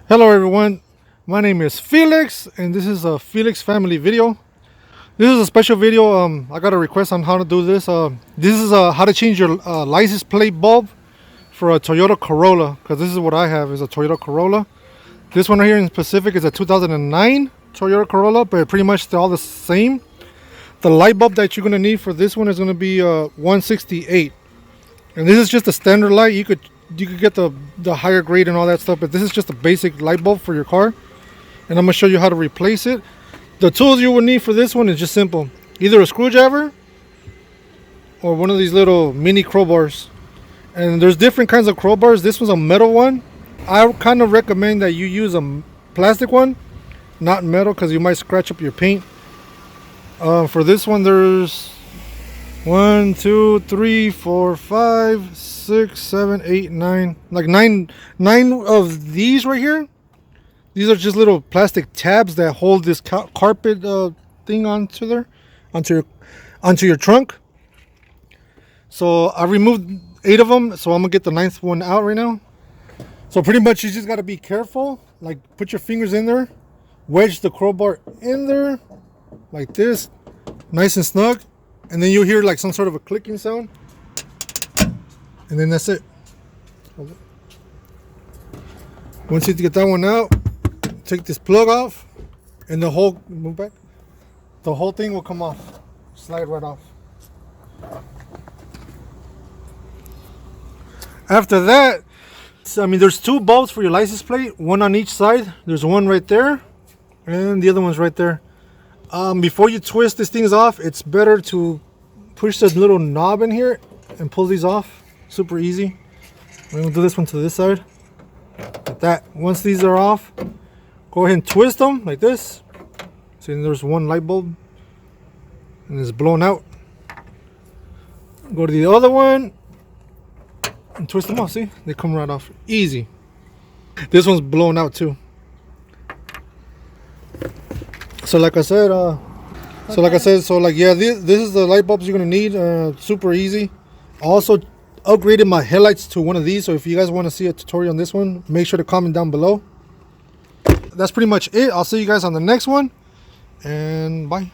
Hello everyone, my name is Felix and this is a Felix family video. This is a special video. I got a request on how to do this. This is how to change your license plate bulb for a Toyota Corolla, because this is what I have is a Toyota Corolla. This one right here in specific is a 2009 Toyota Corolla, but pretty much they're all the same. The light bulb that you're going to need for this one is going to be 168, and this is just a standard light. You could get the higher grade and all that stuff, but this is just a basic light bulb for your car, and I'm going to show you how to replace it. The tools you will need for this one is just simple: either a screwdriver or one of these little mini crowbars. And there's different kinds of crowbars. This one's a metal one. I kind of recommend that you use a plastic one, not metal, because you might scratch up your paint. For this one, there's 1, 2, 3, 4, 5, 6, 7, 8, 9, like nine of these right here. These are just little plastic tabs that hold this carpet thing onto your trunk. So I removed 8 of them, so I'm gonna get the 9th one out right now. So pretty much you just gotta be careful. Like, put your fingers in there, wedge the crowbar in there like this, nice and snug, and then you'll hear like some sort of a clicking sound, and then that's it. Once you get that one out, take this plug off, and the whole thing will come off, slide right off. After that, there's 2 bulbs for your license plate, one on each side. There's one right there, and the other one's right there. Before you twist these things off, it's better to push this little knob in here and pull these off. Super easy. I'm gonna do this one to this side, like that. Once these are off, go ahead and twist them like this. See, there's one light bulb, and it's blown out. Go to the other one and twist them off. See, they come right off, easy. This one's blown out too. So like I said, yeah, this is the light bulbs you're gonna need. Super easy. I also upgraded my headlights to one of these, so if you guys want to see a tutorial on this one, make sure to comment down below. That's pretty much it. I'll see you guys on the next one, and bye.